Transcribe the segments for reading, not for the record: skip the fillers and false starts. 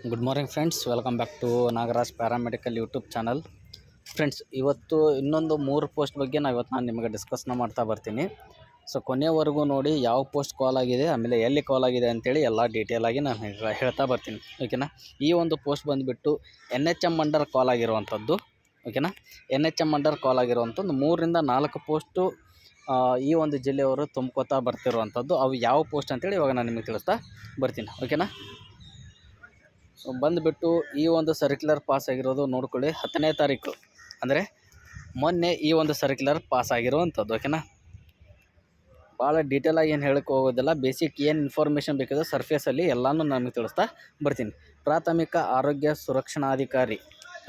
Good morning friends, welcome back to Nagaraj paramedical YouTube channel. Friends, ಇವತ್ತು ಇನ್ನೊಂದು 3 post ಬಗ್ಗೆ ನಾನು ನಿಮಗೆ ಡಿಸ್ಕಸ್ನ ಮಾಡ್ತಾ ಬರ್ತೀನಿ. ಸೊ ಕೊನೆಯವರೆಗೂ ನೋಡಿ ಯಾವ ಪೋಸ್ಟ್ ಕಾಲ್ ಆಗಿದೆ, ಆಮೇಲೆ ಎಲ್ಲಿ ಕಾಲ್ ಆಗಿದೆ ಅಂತೇಳಿ ಎಲ್ಲ ಡೀಟೇಲಾಗಿ ನಾನು ಹೇಳ್ತಾ ಬರ್ತೀನಿ. ಓಕೆನಾ. ಈ ಒಂದು ಪೋಸ್ಟ್ ಬಂದುಬಿಟ್ಟು NHM ಅಂಡರ್ ಕಾಲ್ ಆಗಿರುವಂಥದ್ದು. ಓಕೆನಾ. NHM ಅಂಡರ್ ಕಾಲ್ ಆಗಿರುವಂಥದ್ದು 3 ರಿಂದ 4 ಪೋಸ್ಟು ಈ ಒಂದು ಜಿಲ್ಲೆಯವರು ತುಂಬ್ಕೋತಾ ಬರ್ತಿರುವಂಥದ್ದು. ಅವು ಯಾವ ಪೋಸ್ಟ್ ಅಂತೇಳಿ ಇವಾಗ ನಾನು ನಿಮಗೆ ತಿಳಿಸ್ತಾ ಬರ್ತೀನಿ. ಓಕೆನಾ. ಸೊ ಬಂದುಬಿಟ್ಟು ಈ ಒಂದು ಸರ್ಕ್ಯುಲರ್ ಪಾಸ್ ಆಗಿರೋದು ನೋಡ್ಕೊಳ್ಳಿ, 10ನೇ ತಾರೀಕು ಅಂದರೆ ಮೊನ್ನೆ ಈ ಒಂದು ಸರ್ಕ್ಯುಲರ್ ಪಾಸ್ ಆಗಿರುವಂಥದ್ದು. ಓಕೆನಾ. ಭಾಳ ಡೀಟೇಲಾಗಿ ಏನು ಹೇಳಕ್ಕೆ ಹೋಗೋದಿಲ್ಲ, ಬೇಸಿಕ್ ಏನು ಇನ್ಫಾರ್ಮೇಷನ್ ಬೇಕಿದೆ ಸರ್ಫೇಸಲ್ಲಿ ಎಲ್ಲನೂ ನಮಗೆ ತಿಳಿಸ್ತಾ ಬರ್ತೀನಿ. ಪ್ರಾಥಮಿಕ ಆರೋಗ್ಯ ಸುರಕ್ಷಣಾಧಿಕಾರಿ.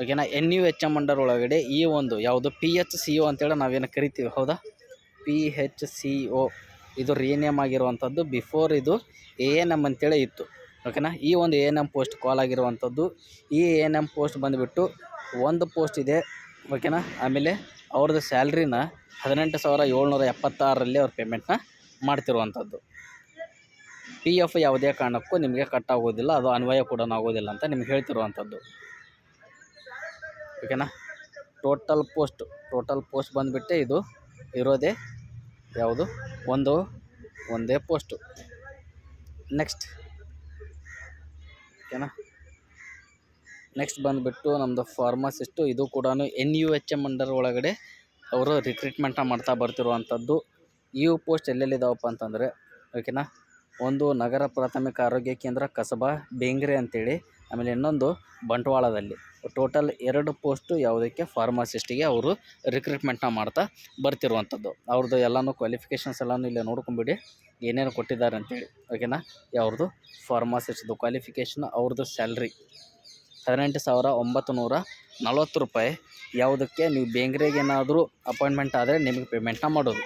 ಓಕೆನಾ. NUHM ಅಂಡರ್ ಒಳಗಡೆ ಈ ಒಂದು ಯಾವುದು PHCO ಅಂತೇಳಿ ನಾವೇನು ಕರಿತೀವಿ, ಹೌದಾ. PHCO ಇದು ರೀನೇಮ್ ಆಗಿರುವಂಥದ್ದು. ಬಿಫೋರ್ ಇದು ANM ಅಂತೇಳಿ ಇತ್ತು. ಓಕೆನಾ. ಈ ಒಂದು ANM ಪೋಸ್ಟ್ ಕಾಲ್ ಆಗಿರುವಂಥದ್ದು. ಈ ANM ಪೋಸ್ಟ್ ಬಂದುಬಿಟ್ಟು ಒಂದು ಪೋಸ್ಟ್ ಇದೆ. ಓಕೆನಾ. ಆಮೇಲೆ ಅವ್ರದ್ದು ಸ್ಯಾಲ್ರಿನ 18,776ರಲ್ಲಿ ಅವ್ರು ಪೇಮೆಂಟ್ನ ಮಾಡ್ತಿರುವಂಥದ್ದು. PF ಯಾವುದೇ ಕಾರಣಕ್ಕೂ ನಿಮಗೆ ಕಟ್ ಆಗೋದಿಲ್ಲ, ಅದು ಅನ್ವಯ ಕೂಡ ಆಗೋದಿಲ್ಲ ಅಂತ ನಿಮ್ಗೆ ಹೇಳ್ತಿರುವಂಥದ್ದು. ಓಕೆನಾ. ಟೋಟಲ್ ಪೋಸ್ಟ್ ಬಂದುಬಿಟ್ಟೆ ಇದು ಇರೋದೇ ಯಾವುದು ಒಂದೇ ಪೋಸ್ಟು. ನೆಕ್ಸ್ಟ್ ಓಕೆನಾ. ನೆಕ್ಸ್ಟ್ ಬಂದುಬಿಟ್ಟು ನಮ್ಮದು ಫಾರ್ಮಸಿಸ್ಟು. ಇದು ಕೂಡ NUHM ಅಂಡರ್ ಒಳಗಡೆ ಅವರು ರಿಕ್ರೂಟ್ಮೆಂಟ್ನ ಮಾಡ್ತಾ ಬರ್ತಿರುವಂಥದ್ದು. ಇವು ಪೋಸ್ಟ್ ಎಲ್ಲೆಲ್ಲಿದ್ದಾವಪ್ಪ ಅಂತಂದರೆ, ಓಕೆನಾ, ಒಂದು ನಗರ ಪ್ರಾಥಮಿಕ ಆರೋಗ್ಯ ಕೇಂದ್ರ ಕಸಬಾ ಬೇಂಗ್ರೆ ಅಂತೇಳಿ, ಆಮೇಲೆ ಇನ್ನೊಂದು ಬಂಟ್ವಾಳದಲ್ಲಿ. ಟೋಟಲ್ 2 ಪೋಸ್ಟು ಯಾವುದಕ್ಕೆ ಫಾರ್ಮಸಿಸ್ಟಿಗೆ ಅವರು ರಿಕ್ರೂಟ್ಮೆಂಟ್ನ ಮಾಡ್ತಾ ಬರ್ತಿರುವಂಥದ್ದು. ಅವ್ರದ್ದು ಎಲ್ಲನೂ ಕ್ವಾಲಿಫಿಕೇಷನ್ಸ್ ಎಲ್ಲನೂ ಇಲ್ಲೇ ನೋಡ್ಕೊಂಬಿಡಿ ಏನೇನು ಕೊಟ್ಟಿದ್ದಾರೆ ಅಂತೇಳಿ. ಓಕೆನಾ. ಯಾವ್ದು ಫಾರ್ಮಸಿಸ್ಟ್ದು ಕ್ವಾಲಿಫಿಕೇಷನ್, ಅವ್ರದ್ದು ಸ್ಯಾಲ್ರಿ 18,940 ರೂಪಾಯಿ. ಯಾವುದಕ್ಕೆ ನೀವು ಬೇಂಗ್ರೆಗೆ ಏನಾದರೂ ಅಪಾಯಿಂಟ್ಮೆಂಟ್ ಆದರೆ ನಿಮಗೆ ಪೇಮೆಂಟ್ನ ಮಾಡೋದು.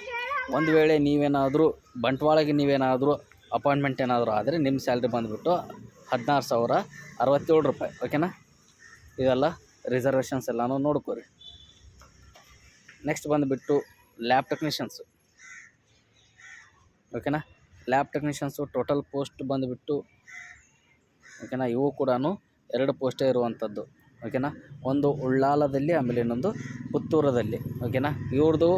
ಒಂದು ವೇಳೆ ನೀವೇನಾದರೂ ಬಂಟ್ವಾಳಗೆ ನೀವೇನಾದರೂ ಅಪಾಯಿಂಟ್ಮೆಂಟ್ ಏನಾದರೂ ಆದರೆ ನಿಮ್ಮ ಸ್ಯಾಲ್ರಿ ಬಂದುಬಿಟ್ಟು 16,067 ರೂಪಾಯಿ. ಓಕೆನಾ. ಇದೆಲ್ಲ ರಿಸರ್ವೇಷನ್ಸ್ ಎಲ್ಲನೂ ನೋಡ್ಕೊರಿ. ನೆಕ್ಸ್ಟ್ ಬಂದುಬಿಟ್ಟು ಲ್ಯಾಬ್ ಟೆಕ್ನಿಷಿಯನ್ಸು. ಓಕೆನಾ. ಲ್ಯಾಬ್ ಟೆಕ್ನಿಷಿಯನ್ಸು ಟೋಟಲ್ ಪೋಸ್ಟ್ ಬಂದುಬಿಟ್ಟು, ಓಕೆನಾ, ಇವು ಕೂಡ 2 ಪೋಸ್ಟೇ ಇರುವಂಥದ್ದು. ಓಕೆನಾ. ಒಂದು ಉಳ್ಳಾಲದಲ್ಲಿ, ಆಮೇಲೆ ಇನ್ನೊಂದು ಪುತ್ತೂರದಲ್ಲಿ. ಓಕೆನಾ. ಇವ್ರದ್ದು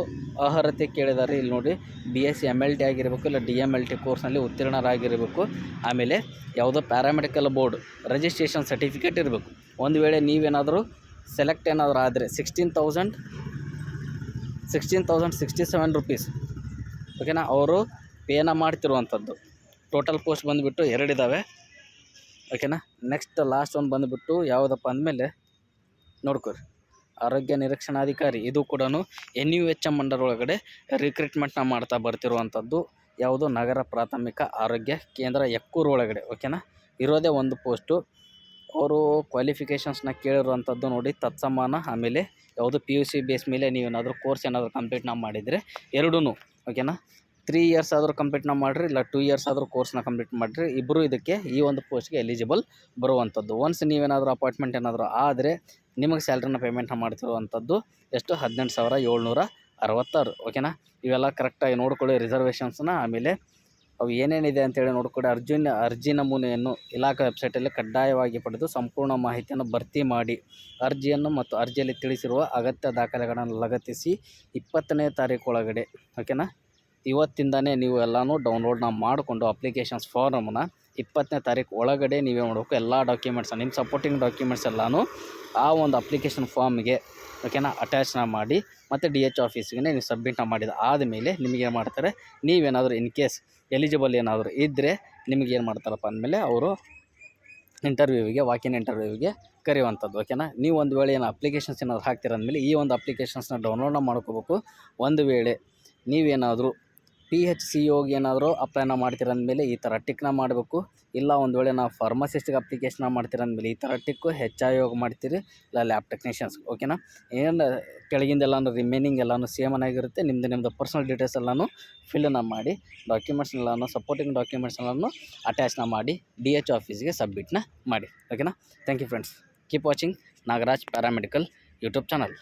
ಅರ್ಹತೆ ಕೇಳಿದ್ದಾರೆ ಇಲ್ಲಿ ನೋಡಿ, BSc MLT ಆಗಿರಬೇಕು, ಇಲ್ಲ DMLT ಕೋರ್ಸ್ನಲ್ಲಿ ಉತ್ತೀರ್ಣರಾಗಿರಬೇಕು. ಆಮೇಲೆ ಯಾವುದೋ ಪ್ಯಾರಾಮೆಡಿಕಲ್ ಬೋರ್ಡ್ ರಿಜಿಸ್ಟ್ರೇಷನ್ ಸರ್ಟಿಫಿಕೇಟ್ ಇರಬೇಕು. ಒಂದು ವೇಳೆ ನೀವೇನಾದರೂ ಸೆಲೆಕ್ಟ್ ಏನಾದರೂ ಆದರೆ 16,067 ರೂಪೀಸ್. ಓಕೆನಾ. ಅವರು ಪೇನ ಮಾಡ್ತಿರುವಂಥದ್ದು. ಟೋಟಲ್ ಪೋಸ್ಟ್ ಬಂದುಬಿಟ್ಟು 2 ಇದ್ದಾವೆ. ಓಕೆನಾ. ನೆಕ್ಸ್ಟ್ ಲಾಸ್ಟ್ ಒಂದು ಬಂದುಬಿಟ್ಟು ಯಾವುದಪ್ಪ ಅಂದಮೇಲೆ ನೋಡ್ಕೊರಿ, ಆರೋಗ್ಯ ನಿರೀಕ್ಷಣಾಧಿಕಾರಿ. ಇದು ಕೂಡ NUHM ಅಂಡರ್ ಒಳಗಡೆ ರಿಕ್ರೂಟ್ಮೆಂಟ್ನ ಮಾಡ್ತಾ ಬರ್ತಿರುವಂಥದ್ದು. ಯಾವುದು ನಗರ ಪ್ರಾಥಮಿಕ ಆರೋಗ್ಯ ಕೇಂದ್ರ ಎಕ್ಕೂರು ಒಳಗಡೆ. ಓಕೆನಾ. ಇರೋದೇ ಒಂದು ಪೋಸ್ಟು. ಅವರು ಕ್ವಾಲಿಫಿಕೇಷನ್ಸ್ನ ಕೇಳಿರುವಂಥದ್ದು ನೋಡಿ, ತತ್ಸಮಾನ. ಆಮೇಲೆ ಯಾವುದು PUC ಬೇಸ್ ಮೇಲೆ ನೀವೇನಾದರೂ ಕೋರ್ಸ್ ಏನಾದರೂ ಕಂಪ್ಲೀಟ್ನ ಮಾಡಿದರೆ ಎರಡೂ. ಓಕೆನಾ. 3 ಇಯರ್ಸ್ ಆದರೂ ಕಂಪ್ಲೀಟ್ನ ಮಾಡಿರಿ, ಇಲ್ಲ 2 ಇಯರ್ಸ್ ಆದರೂ ಕೋರ್ಸ್ನ ಕಂಪ್ಲೀಟ್ ಮಾಡಿರಿ. ಇಬ್ಬರು ಇದಕ್ಕೆ ಈ ಒಂದು ಪೋಸ್ಟ್ಗೆ ಎಲಿಜಿಬಲ್ ಬರುವಂಥದ್ದು. ಒನ್ಸ್ ನೀವೇನಾದರೂ ಅಪಾಯಿಂಟ್ಮೆಂಟ್ ಏನಾದರೂ ಆದರೆ ನಿಮಗೆ ಸ್ಯಾಲ್ರಿನ ಪೇಮೆಂಟ್ನ ಮಾಡ್ತಿರುವಂಥದ್ದು ಎಷ್ಟು, 18,766. ಓಕೆನಾ. ಇವೆಲ್ಲ ಕರೆಕ್ಟಾಗಿ ನೋಡ್ಕೊಳ್ಳಿ ರಿಸರ್ವೇಷನ್ಸ್ನ. ಆಮೇಲೆ ಅವು ಏನೇನಿದೆ ಅಂತೇಳಿ ನೋಡ್ಕೊಳ್ಳಿ. ಅರ್ಜಿ ನಮೂನೆಯನ್ನು ಇಲಾಖೆ ವೆಬ್ಸೈಟಲ್ಲಿ ಕಡ್ಡಾಯವಾಗಿ ಪಡೆದು ಸಂಪೂರ್ಣ ಮಾಹಿತಿಯನ್ನು ಭರ್ತಿ ಮಾಡಿ ಅರ್ಜಿಯನ್ನು ಮತ್ತು ಅರ್ಜಿಯಲ್ಲಿ ತಿಳಿಸಿರುವ ಅಗತ್ಯ ದಾಖಲೆಗಳನ್ನು ಲಗತ್ತಿಸಿ 20ನೇ ತಾರೀಕು ಒಳಗಡೆ. ಓಕೆನಾ. ಇವತ್ತಿಂದನೇ ನೀವು ಎಲ್ಲನೂ ಡೌನ್ಲೋಡ್ನ ಮಾಡಿಕೊಂಡು ಅಪ್ಲಿಕೇಶನ್ಸ್ ಫಾರ್ಮನ್ನು 20ನೇ ತಾರೀಕು ಒಳಗಡೆ ನೀವೇ ಮಾಡಬೇಕು. ಎಲ್ಲ ಡಾಕ್ಯುಮೆಂಟ್ಸ್, ನಿಮ್ಮ ಸಪೋರ್ಟಿಂಗ್ ಡಾಕ್ಯುಮೆಂಟ್ಸ್ ಎಲ್ಲನೂ ಆ ಒಂದು ಅಪ್ಲಿಕೇಶನ್ ಫಾರ್ಮ್ಗೆ, ಓಕೆನಾ, ಅಟ್ಯಾಚ್ನ ಮಾಡಿ ಮತ್ತು DH ಆಫೀಸಿಗೆ ನೀವು ಸಬ್ಮಿಟ್ನ ಮಾಡಿದ ಆದಮೇಲೆ ನಿಮಗೇನು ಮಾಡ್ತಾರೆ, ನೀವೇನಾದರೂ ಇನ್ ಕೇಸ್ ಎಲಿಜಿಬಲ್ ಏನಾದರೂ ಇದ್ದರೆ ನಿಮಗೇನು ಮಾಡ್ತಾರಪ್ಪ ಅಂದಮೇಲೆ ಅವರು ವಾಕಿನ್ ಇಂಟರ್ವ್ಯೂವಿಗೆ ಕರೆಯುವಂಥದ್ದು. ಓಕೆನಾ. ನೀವು ಒಂದು ವೇಳೆ ಏನು ಅಪ್ಲಿಕೇಶನ್ಸ್ ಏನಾದರೂ ಹಾಕ್ತಿರಂದಮೇಲೆ ಈ ಒಂದು ಅಪ್ಲಿಕೇಶನ್ಸ್ನ ಡೌನ್ಲೋಡ್ನ ಮಾಡ್ಕೋಬೇಕು. ಒಂದು ವೇಳೆ ನೀವೇನಾದರೂ PHCOಗೆ ಏನಾದರೂ ಅಪ್ಲೈನ ಮಾಡ್ತೀರಂದಮೇಲೆ ಈ ಥರ ಟಿಕ್ನ ಮಾಡಬೇಕು. ಇಲ್ಲ ಒಂದು ವೇಳೆ ನಾವು ಫಾರ್ಮಸಿಸ್ಟಿಗೆ ಅಪ್ಲಿಕೇಶನ್ನ ಮಾಡ್ತೀರಂದಮೇಲೆ ಈ ಥರ ಟಿಕ್ಕು HIOಗೆ ಮಾಡ್ತೀರಿ, ಇಲ್ಲ ಲ್ಯಾಬ್ ಟೆಕ್ನಿಷಿಯನ್ಸ್. ಓಕೆನಾ. ಏನು ಕೆಳಗಿಂದೆಲ್ಲನೂ ರಿಮೈನಿಂಗ್ ಎಲ್ಲನೂ ಸೇಮನಾಗಿರುತ್ತೆ. ನಿಮ್ಮದು ಪರ್ಸನಲ್ ಡೀಟೇಲ್ಸ್ ಎಲ್ಲನೂ ಫಿಲ್ಲನ್ನು ಮಾಡಿ ಡಾಕ್ಯುಮೆಂಟ್ಸ್ ಎಲ್ಲನೂ ಸಪೋರ್ಟಿಂಗ್ ಡಾಕ್ಯುಮೆಂಟ್ಸ್ ಎಲ್ಲನೂ ಅಟ್ಯಾಚ್ನ ಮಾಡಿ DH ಆಫೀಸ್ಗೆ ಸಬ್ಮಿಟ್ನ ಮಾಡಿ. ಓಕೆನಾ. Thank you friends. Keep watching Nagaraj paramedical YouTube channel.